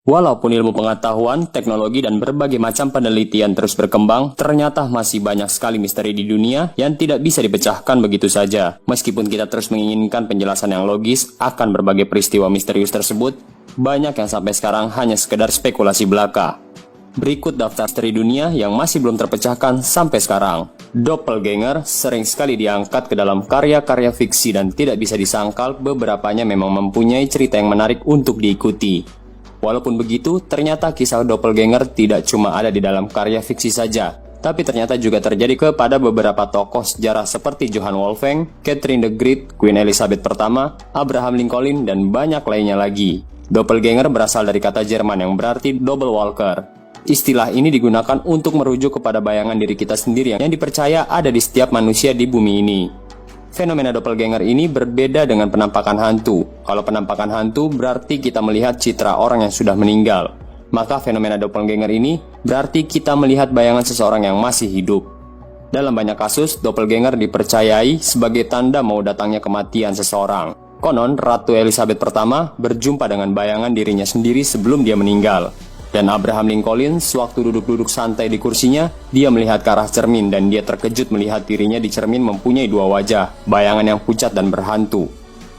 Walaupun ilmu pengetahuan, teknologi, dan berbagai macam penelitian terus berkembang, ternyata masih banyak sekali misteri di dunia yang tidak bisa dipecahkan begitu saja. Meskipun kita terus menginginkan penjelasan yang logis akan berbagai peristiwa misterius tersebut, banyak yang sampai sekarang hanya sekedar spekulasi belaka. Berikut daftar misteri dunia yang masih belum terpecahkan sampai sekarang. Doppelganger sering sekali diangkat ke dalam karya-karya fiksi dan tidak bisa disangkal beberapanya memang mempunyai cerita yang menarik untuk diikuti. Walaupun begitu, ternyata kisah doppelganger tidak cuma ada di dalam karya fiksi saja, tapi ternyata juga terjadi kepada beberapa tokoh sejarah seperti Johann Wolfgang, Catherine the Great, Queen Elizabeth I, Abraham Lincoln, dan banyak lainnya lagi. Doppelganger berasal dari kata Jerman yang berarti double walker. Istilah ini digunakan untuk merujuk kepada bayangan diri kita sendiri yang dipercaya ada di setiap manusia di bumi ini. Fenomena doppelganger ini berbeda dengan penampakan hantu. Kalau penampakan hantu berarti kita melihat citra orang yang sudah meninggal. Maka fenomena doppelganger ini berarti kita melihat bayangan seseorang yang masih hidup. Dalam banyak kasus, doppelganger dipercayai sebagai tanda mau datangnya kematian seseorang. Konon, Ratu Elizabeth I berjumpa dengan bayangan dirinya sendiri sebelum dia meninggal. Dan Abraham Lincoln, sewaktu duduk-duduk santai di kursinya, dia melihat ke arah cermin dan dia terkejut melihat dirinya di cermin mempunyai dua wajah, bayangan yang pucat dan berhantu.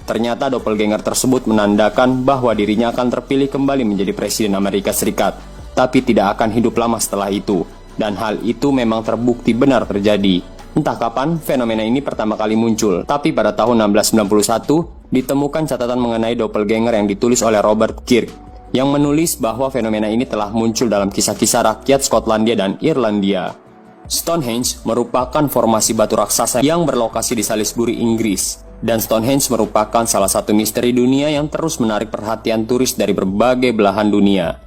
Ternyata doppelganger tersebut menandakan bahwa dirinya akan terpilih kembali menjadi Presiden Amerika Serikat, tapi tidak akan hidup lama setelah itu. Dan hal itu memang terbukti benar terjadi. Entah kapan fenomena ini pertama kali muncul, tapi pada tahun 1691 ditemukan catatan mengenai doppelganger yang ditulis oleh Robert Kirk, yang menulis bahwa fenomena ini telah muncul dalam kisah-kisah rakyat Skotlandia dan Irlandia. Stonehenge merupakan formasi batu raksasa yang berlokasi di Salisbury, Inggris. Dan Stonehenge merupakan salah satu misteri dunia yang terus menarik perhatian turis dari berbagai belahan dunia.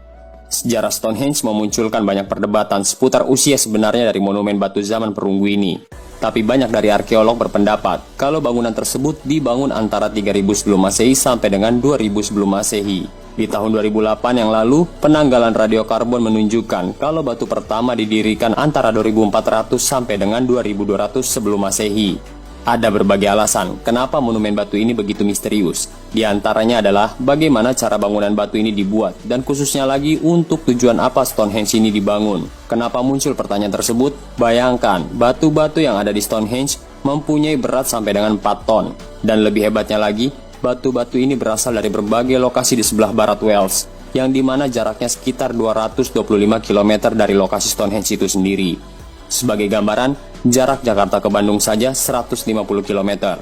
Sejarah Stonehenge memunculkan banyak perdebatan seputar usia sebenarnya dari monumen batu zaman perunggu ini. Tapi banyak dari arkeolog berpendapat kalau bangunan tersebut dibangun antara 3000 sebelum Masehi sampai dengan 2000 sebelum Masehi. Di tahun 2008 yang lalu, penanggalan radiokarbon menunjukkan kalau batu pertama didirikan antara 2400 sampai dengan 2200 sebelum Masehi. Ada berbagai alasan kenapa monumen batu ini begitu misterius. Di antaranya adalah bagaimana cara bangunan batu ini dibuat dan khususnya lagi untuk tujuan apa Stonehenge ini dibangun. Kenapa muncul pertanyaan tersebut? Bayangkan, batu-batu yang ada di Stonehenge mempunyai berat sampai dengan 4 ton. Dan lebih hebatnya lagi, batu-batu ini berasal dari berbagai lokasi di sebelah barat Wales, yang dimana jaraknya sekitar 225 km dari lokasi Stonehenge itu sendiri. Sebagai gambaran, jarak Jakarta ke Bandung saja 150 km.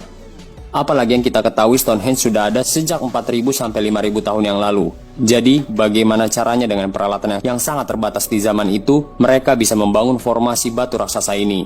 Apalagi yang kita ketahui Stonehenge sudah ada sejak 4.000 sampai 5.000 tahun yang lalu. Jadi, bagaimana caranya dengan peralatan yang sangat terbatas di zaman itu, mereka bisa membangun formasi batu raksasa ini?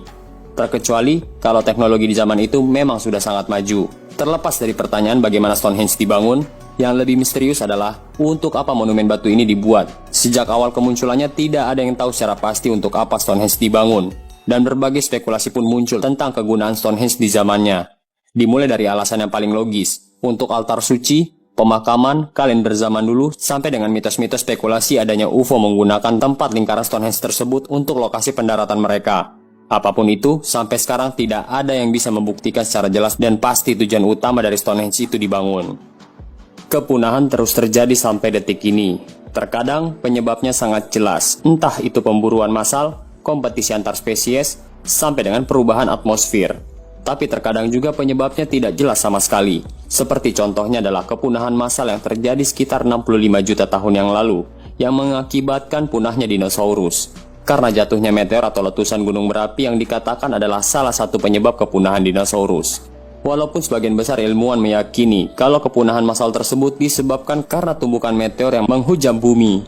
Terkecuali kalau teknologi di zaman itu memang sudah sangat maju. Terlepas dari pertanyaan bagaimana Stonehenge dibangun, yang lebih misterius adalah untuk apa monumen batu ini dibuat. Sejak awal kemunculannya tidak ada yang tahu secara pasti untuk apa Stonehenge dibangun. Dan berbagai spekulasi pun muncul tentang kegunaan Stonehenge di zamannya. Dimulai dari alasan yang paling logis, untuk altar suci, pemakaman, kalender zaman dulu, sampai dengan mitos-mitos spekulasi adanya UFO menggunakan tempat lingkaran Stonehenge tersebut untuk lokasi pendaratan mereka. Apapun itu, sampai sekarang tidak ada yang bisa membuktikan secara jelas dan pasti tujuan utama dari Stonehenge itu dibangun. Kepunahan terus terjadi sampai detik ini. Terkadang penyebabnya sangat jelas, entah itu pemburuan massal, kompetisi antar spesies, sampai dengan perubahan atmosfer. Tapi terkadang juga penyebabnya tidak jelas sama sekali. Seperti contohnya adalah kepunahan massal yang terjadi sekitar 65 juta tahun yang lalu, yang mengakibatkan punahnya dinosaurus. Karena jatuhnya meteor atau letusan gunung berapi yang dikatakan adalah salah satu penyebab kepunahan dinosaurus. Walaupun sebagian besar ilmuwan meyakini kalau kepunahan massal tersebut disebabkan karena tumbukan meteor yang menghujam bumi.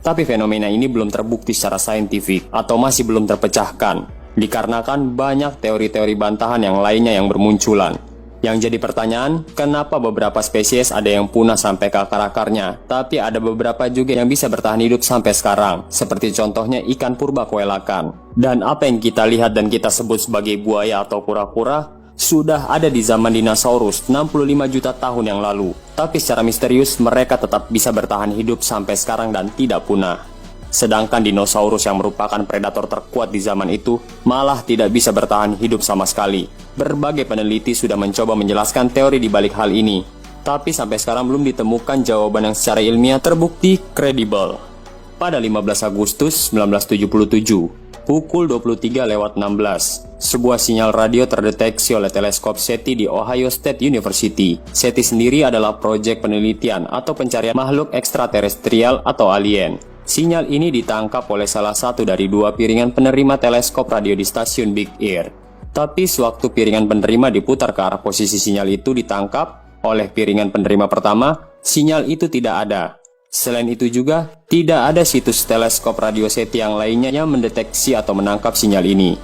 Tapi fenomena ini belum terbukti secara saintifik atau masih belum terpecahkan. Dikarenakan banyak teori-teori bantahan yang lainnya yang bermunculan. Yang jadi pertanyaan, kenapa beberapa spesies ada yang punah sampai ke akar-akarnya, tapi ada beberapa juga yang bisa bertahan hidup sampai sekarang, seperti contohnya ikan purba koelakan. Dan apa yang kita lihat dan kita sebut sebagai buaya atau kura-kura, sudah ada di zaman dinosaurus 65 juta tahun yang lalu. Tapi secara misterius mereka tetap bisa bertahan hidup sampai sekarang dan tidak punah. Sedangkan dinosaurus yang merupakan predator terkuat di zaman itu malah tidak bisa bertahan hidup sama sekali. Berbagai peneliti sudah mencoba menjelaskan teori di balik hal ini. Tapi sampai sekarang belum ditemukan jawaban yang secara ilmiah terbukti kredibel. Pada 15 Agustus 1977, pukul 23:16, sebuah sinyal radio terdeteksi oleh teleskop SETI di Ohio State University. SETI sendiri adalah proyek penelitian atau pencarian makhluk ekstraterestrial atau alien. Sinyal ini ditangkap oleh salah satu dari dua piringan penerima teleskop radio di stasiun Big Ear. Tapi sewaktu piringan penerima diputar ke arah posisi sinyal itu ditangkap oleh piringan penerima pertama, sinyal itu tidak ada. Selain itu juga, tidak ada situs teleskop radio SETI yang lainnya yang mendeteksi atau menangkap sinyal ini.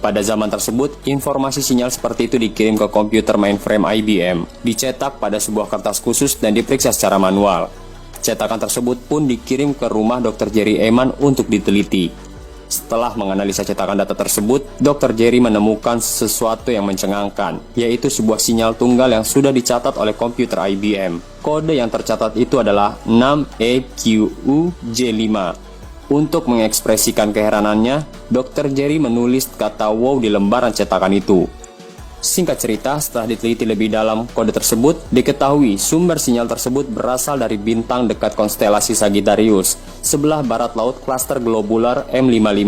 Pada zaman tersebut, informasi sinyal seperti itu dikirim ke komputer mainframe IBM, dicetak pada sebuah kertas khusus dan diperiksa secara manual. Cetakan tersebut pun dikirim ke rumah Dr. Jerry Ehman untuk diteliti. Setelah menganalisa cetakan data tersebut, Dr. Jerry menemukan sesuatu yang mencengangkan, yaitu sebuah sinyal tunggal yang sudah dicatat oleh komputer IBM. Kode yang tercatat itu adalah 6EQUJ5. Untuk mengekspresikan keheranannya, Dr. Jerry menulis kata wow di lembaran cetakan itu. Singkat cerita, setelah diteliti lebih dalam kode tersebut, diketahui sumber sinyal tersebut berasal dari bintang dekat konstelasi Sagittarius, sebelah barat laut klaster globular M55.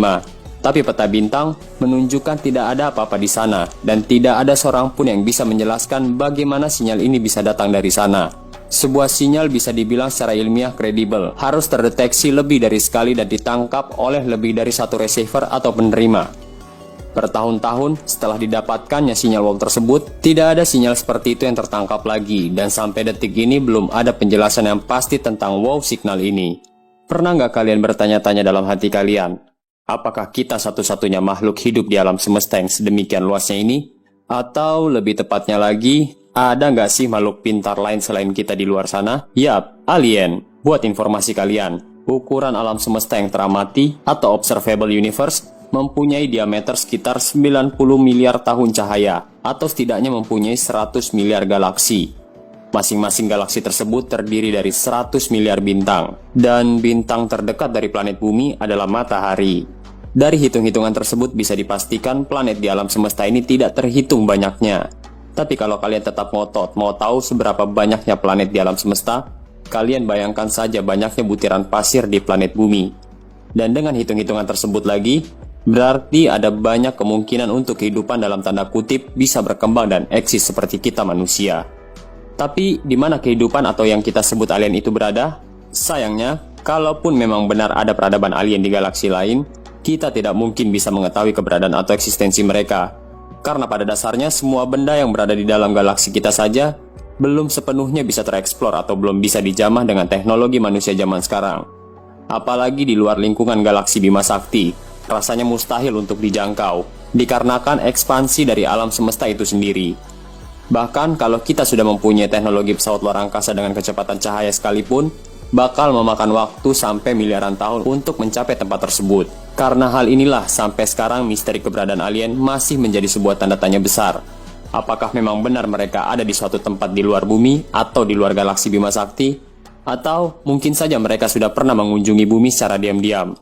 Tapi peta bintang menunjukkan tidak ada apa-apa di sana, dan tidak ada seorang pun yang bisa menjelaskan bagaimana sinyal ini bisa datang dari sana. Sebuah sinyal bisa dibilang secara ilmiah kredibel, harus terdeteksi lebih dari sekali dan ditangkap oleh lebih dari satu receiver atau penerima. Bertahun-tahun setelah didapatkannya sinyal wow tersebut, tidak ada sinyal seperti itu yang tertangkap lagi, dan sampai detik ini belum ada penjelasan yang pasti tentang wow signal ini. Pernah nggak kalian bertanya-tanya dalam hati kalian, apakah kita satu-satunya makhluk hidup di alam semesta yang sedemikian luasnya ini? Atau lebih tepatnya lagi, ada nggak sih makhluk pintar lain selain kita di luar sana? Yap, alien. Buat informasi kalian, ukuran alam semesta yang teramati atau observable universe mempunyai diameter sekitar 90 miliar tahun cahaya, atau setidaknya mempunyai 100 miliar galaksi. Masing-masing galaksi tersebut terdiri dari 100 miliar bintang, dan bintang terdekat dari planet bumi adalah matahari. Dari hitung-hitungan tersebut bisa dipastikan planet di alam semesta ini tidak terhitung banyaknya. Tapi kalau kalian tetap ngotot mau tahu seberapa banyaknya planet di alam semesta, kalian bayangkan saja banyaknya butiran pasir di planet bumi. Dan dengan hitung-hitungan tersebut lagi, berarti ada banyak kemungkinan untuk kehidupan dalam tanda kutip bisa berkembang dan eksis seperti kita manusia. Tapi di mana kehidupan atau yang kita sebut alien itu berada? Sayangnya, kalaupun memang benar ada peradaban alien di galaksi lain, kita tidak mungkin bisa mengetahui keberadaan atau eksistensi mereka. Karena pada dasarnya semua benda yang berada di dalam galaksi kita saja belum sepenuhnya bisa tereksplor atau belum bisa dijamah dengan teknologi manusia zaman sekarang. Apalagi di luar lingkungan galaksi Bima Sakti, rasanya mustahil untuk dijangkau, dikarenakan ekspansi dari alam semesta itu sendiri. Bahkan kalau kita sudah mempunyai teknologi pesawat luar angkasa dengan kecepatan cahaya sekalipun, bakal memakan waktu sampai miliaran tahun untuk mencapai tempat tersebut. Karena hal inilah sampai sekarang misteri keberadaan alien masih menjadi sebuah tanda tanya besar. Apakah memang benar mereka ada di suatu tempat di luar bumi atau di luar galaksi Bima Sakti? Atau mungkin saja mereka sudah pernah mengunjungi bumi secara diam-diam.